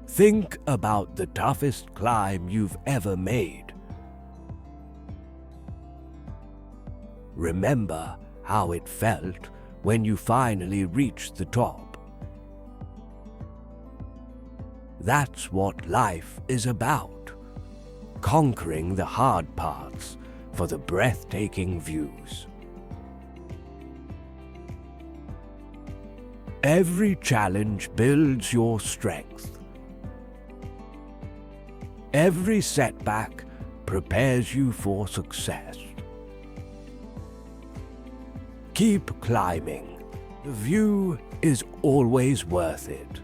Think about the toughest climb you've ever made. Remember how it felt when you finally reached the top. That's what life is about, conquering the hard parts for the breathtaking views. Every challenge builds your strength. Every setback prepares you for success. Keep climbing. The view is always worth it.